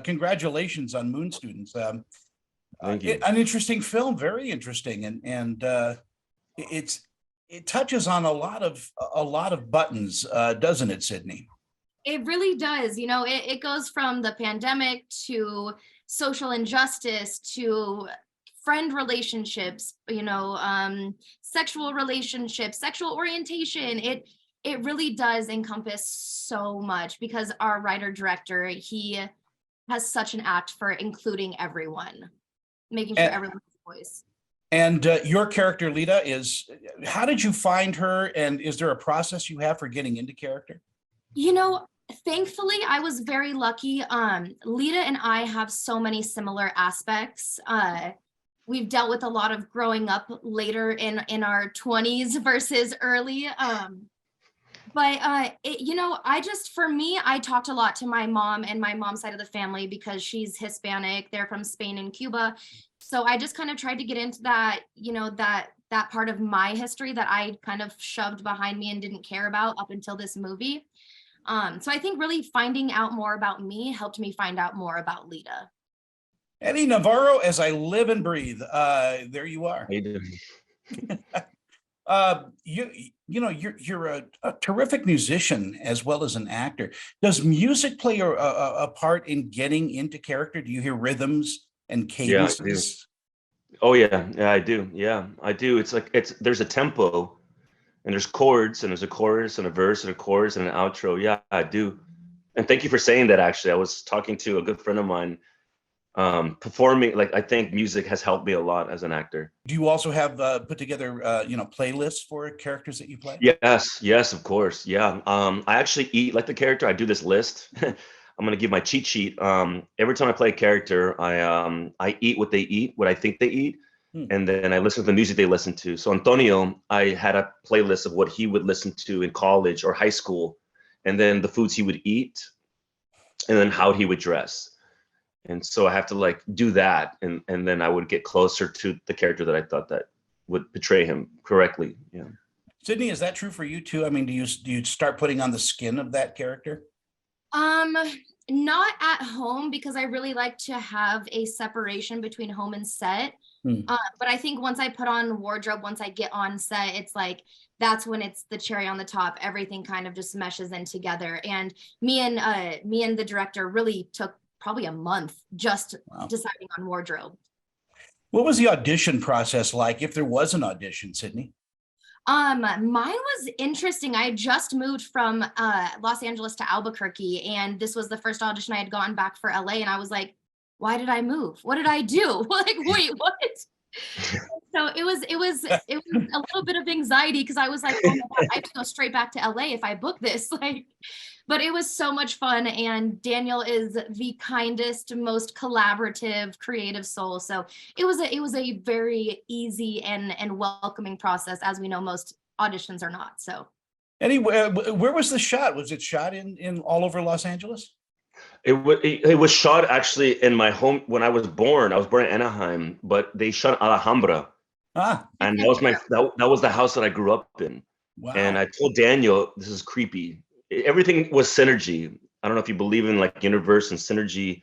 Congratulations on Moon Students. Thank you. An interesting film, very interesting, it's it touches on a lot of buttons, doesn't it, Sydney? It really does. It goes from the pandemic to social injustice to friend relationships, sexual relationships, sexual orientation. It really does encompass so much because our writer director, he has such an act for including everyone, making sure everyone has a voice. And your character, Lita, how did you find her? And is there a process you have for getting into character? Thankfully, I was very lucky. Lita and I have so many similar aspects. We've dealt with a lot of growing up later in our 20s versus early. For me, I talked a lot to my mom and my mom's side of the family because she's Hispanic. They're from Spain and Cuba. So I just kind of tried to get into that, that part of my history that I kind of shoved behind me and didn't care about up until this movie. So I think really finding out more about me helped me find out more about Lita. Eddie Navarro, as I live and breathe. There you are. How you doing? You're a terrific musician as well as an actor. Does music play a part in getting into character? Do you hear rhythms and cadences? Oh yeah, I do. Yeah, I do. There's a tempo, and there's chords, and there's a chorus and a verse and a chorus and an outro. Yeah, I do. And thank you for saying that. Actually, I was talking to a good friend of mine. Performing, I think music has helped me a lot as an actor. Do you also have put together playlists for characters that you play? Yes, of course. Yeah. I actually eat like the character. I do this list. I'm gonna give my cheat sheet. Every time I play a character, I eat what they eat, what I think they eat, and then I listen to the music they listen to. So Antonio, I had a playlist of what he would listen to in college or high school, and then the foods he would eat, and then how he would dress. And so I have to do that, and then I would get closer to the character that I thought that would portray him correctly. Yeah. Sydney, is that true for you too? I mean, do you start putting on the skin of that character? Not at home, because I really like to have a separation between home and set. But I think once I put on wardrobe, once I get on set, it's that's when it's the cherry on the top. Everything kind of just meshes in together. And me and the director really took probably a month just deciding on wardrobe. What was the audition process like, if there was an audition, Sydney? Mine was interesting. I had just moved from Los Angeles to Albuquerque, and this was the first audition I had gone back for LA, and I was like, why did I move? What did I do? Wait, what? So it was a little bit of anxiety, because I was like, oh my God, I have to go straight back to LA if I book this. But it was so much fun, and Daniel is the kindest, most collaborative, creative soul. So it was a very easy and welcoming process, as we know most auditions are not. So anyway, where was the shot? Was it shot in all over Los Angeles? It was shot actually in my home when I was born. I was born in Anaheim, but they shot Alhambra. And that was the house that I grew up in. Wow. And I told Daniel, this is creepy. Everything was synergy. I don't know if you believe in universe and synergy,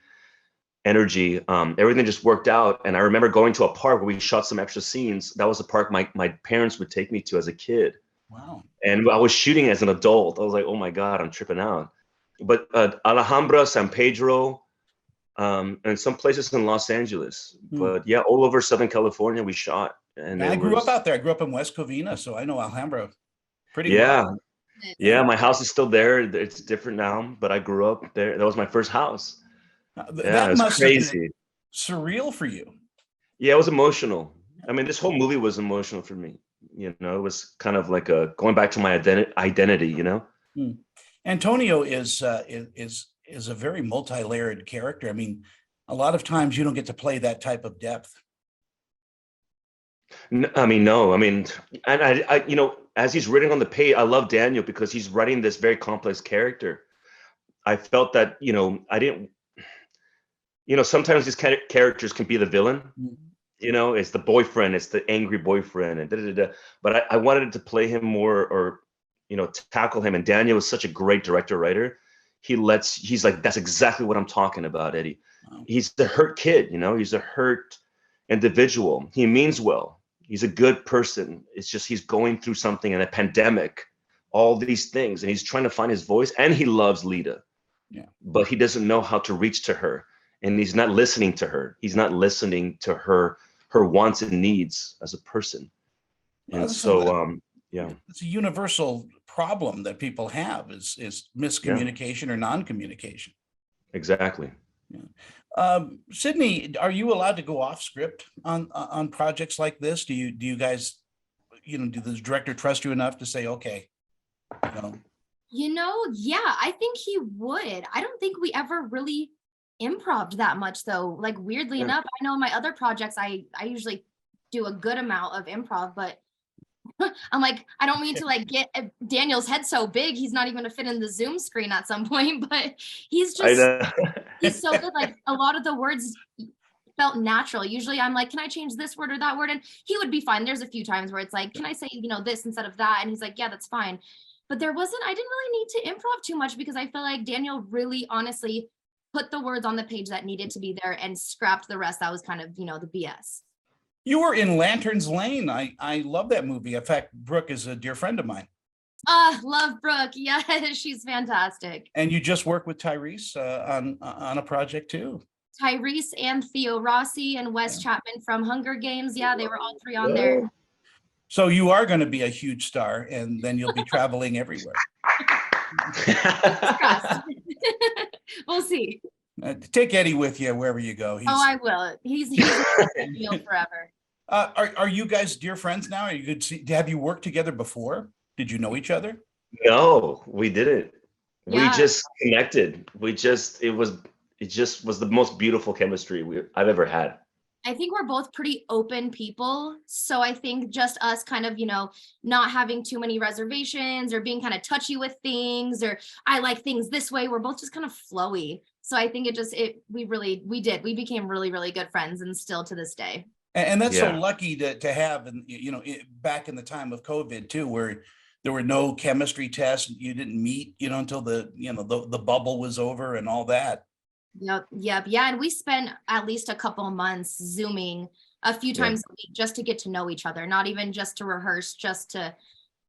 energy. Everything just worked out. And I remember going to a park where we shot some extra scenes. That was a park my parents would take me to as a kid. Wow. And I was shooting as an adult. I was like, oh my God, I'm tripping out. But Alhambra, San Pedro, and some places in Los Angeles. But yeah, all over Southern California we shot. And I grew up out there. I grew up in West Covina, so I know Alhambra pretty well. Yeah, my house is still there. It's different now, but I grew up there. That was my first house. That was must crazy. Have been surreal for you. Yeah, it was emotional. I mean, this whole movie was emotional for me. It was kind of like going back to my identity. Antonio is a very multi-layered character. I mean, a lot of times you don't get to play that type of depth. No. And I as he's writing on the page, I love Daniel because he's writing this very complex character. I felt that, I didn't, sometimes these characters can be the villain, it's the boyfriend, it's the angry boyfriend, and but I wanted to play him more, or tackle him. And Daniel was such a great director writer. he's like, that's exactly what I'm talking about, Eddie. Wow. He's the hurt kid, he's a hurt individual. He means well. He's a good person. It's just he's going through something in a pandemic, all these things, and he's trying to find his voice. And he loves Lita, but he doesn't know how to reach to her, and he's not listening to her. He's not listening to her wants and needs as a person. And so, it's a universal problem that people have is miscommunication or non-communication. Exactly. Sydney, are you allowed to go off script on projects like this? Do you guys, do the director trust you enough to say, okay, yeah, I think he would. I don't think we ever really improv'd that much though. Like weirdly enough, I know in my other projects, I usually do a good amount of improv, but I'm like, I don't mean to like get Daniel's head so big, he's not even gonna fit in the Zoom screen at some point, but he's just, he's so good. Like a lot of the words felt natural. Usually I'm like, can I change this word or that word? And he would be fine. There's a few times where it's like, can I say, this instead of that? And he's like, yeah, that's fine. But I didn't really need to improv too much because I feel like Daniel really honestly put the words on the page that needed to be there and scrapped the rest. That was kind of, the BS. You were in Lantern's Lane. I love that movie. In fact, Brooke is a dear friend of mine. Love Brooke. Yeah, she's fantastic. And you just worked with Tyrese on a project too. Tyrese and Theo Rossi and Wes Chapman from Hunger Games. Yeah, they were all three on there. So you are going to be a huge star, and then you'll be traveling everywhere. We'll see. Take Eddie with you wherever you go. I will. He's forever. Are you guys dear friends now? Have you worked together before? Did you know each other? No, we didn't. Yeah. We just connected. It just was the most beautiful chemistry I've ever had. I think we're both pretty open people. So I think just us kind of, not having too many reservations or being kind of touchy with things, or I like things this way. We're both just kind of flowy. So I think we became really, really good friends, and still to this day. And that's so lucky to have, and back in the time of COVID too, where there were no chemistry tests, you didn't meet, until the bubble was over and all that. Yep. Yeah. And we spent at least a couple months Zooming a few times a week just to get to know each other, not even just to rehearse, just to,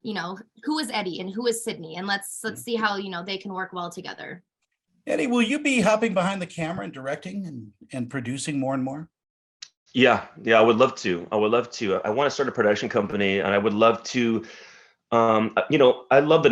who is Eddie and who is Sydney, and let's see how, they can work well together. Eddie, will you be hopping behind the camera and directing and producing more and more? Yeah, I would love to. I want to start a production company, and I would love to, I love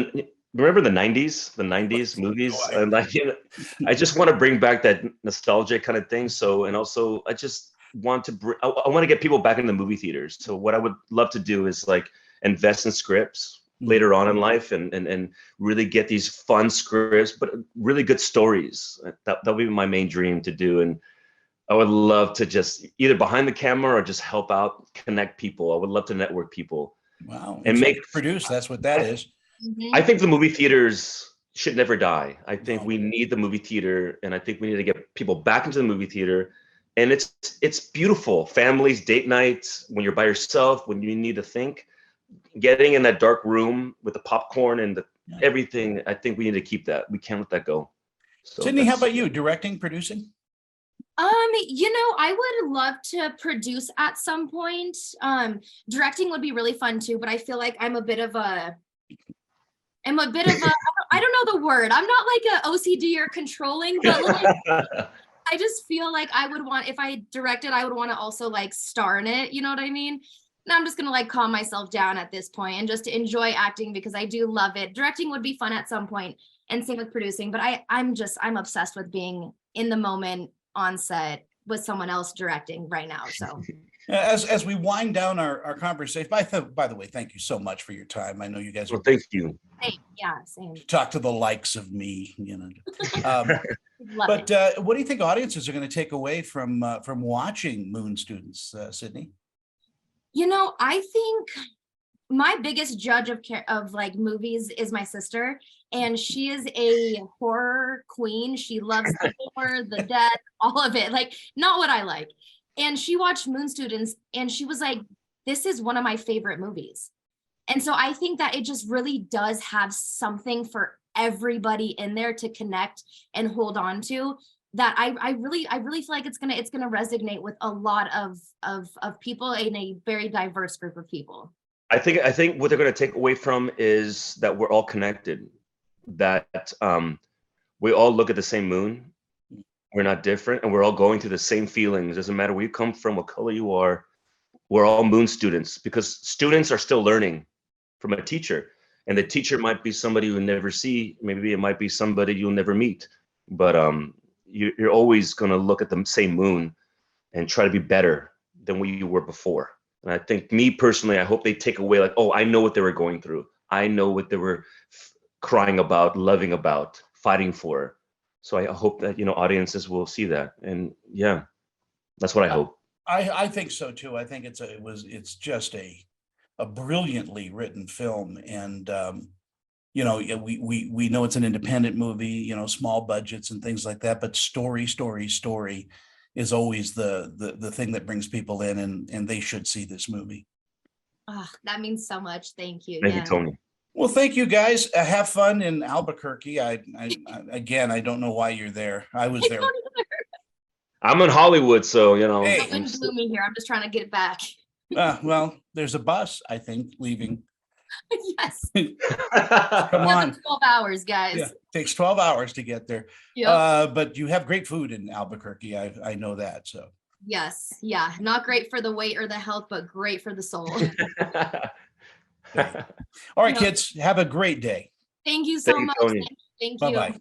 remember the 90s movies? And I just want to bring back that nostalgia kind of thing. So, and also I just want I want to get people back into the movie theaters. So what I would love to do is like invest in scripts later on in life and really get these fun scripts, but really good stories. That would be my main dream to do. And I would love to just either behind the camera or just help out, connect people. I would love to network people. Wow. And produce. That's what that is. I think the movie theaters should never die. I think we need the movie theater, and I think we need to get people back into the movie theater. And it's beautiful. Families, date nights, when you're by yourself, when you need to think, getting in that dark room with the popcorn and everything. I think we need to keep that. We can't let that go. So Sydney, how about you? Directing, producing? I would love to produce at some point. Directing would be really fun too, but I feel like I'm a bit of a I don't know the word. I'm not like a OCD or controlling, but like, I just feel like if I directed, I would want to also like star in it. You know what I mean? And I'm just going to like calm myself down at this point and just enjoy acting because I do love it. Directing would be fun at some point, and same with producing, but I'm obsessed with being in the moment on set with someone else directing right now. So as we wind down our conversation, by the way, thank you so much for your time. I know you guys. Well, thank you. Same. Talk to the likes of me, But what do you think audiences are going to take away from watching Moon Students, Sydney? I think my biggest judge of like movies is my sister, and she is a horror queen. She loves the horror, the death, all of it. Like, not what I like. And she watched Moon Students, and she was like, "This is one of my favorite movies." And so I think that it just really does have something for everybody in there to connect and hold on to, that I really feel like it's gonna resonate with a lot of people in a very diverse group of people. I think what they're going to take away from is that we're all connected, that we all look at the same moon. We're not different, and we're all going through the same feelings. Doesn't matter where you come from, what color you are. We're all moon students, because students are still learning from a teacher, and the teacher might be somebody you never see. Maybe it might be somebody you'll never meet, but you're always going to look at the same moon and try to be better than what you were before. And I think, me personally, I hope they take away like, oh, I know what they were going through. I know what they were crying about, loving about, fighting for. So I hope that, audiences will see that. And yeah, that's what I hope. I think so too. I think it's just a brilliantly written film. And, we know it's an independent movie, small budgets and things like that, but story is always the thing that brings people in, and they should see this movie. Oh, that means so much. Thank you. Thank you, Tony. Well, thank you guys. Have fun in Albuquerque. I don't know why you're there. I was there. I'm in Hollywood, so Hey. The wind blew me here. I'm just trying to get back. Well, there's a bus, I think, leaving. Yes. Come on. 12 hours, guys. Yeah, takes 12 hours to get there. Yep. But you have great food in Albuquerque. I know that. So Yes. Yeah. Not great for the weight or the health, but great for the soul. all right, kids, have a great day. Thank you so much. Tony. Thank you. Bye-bye.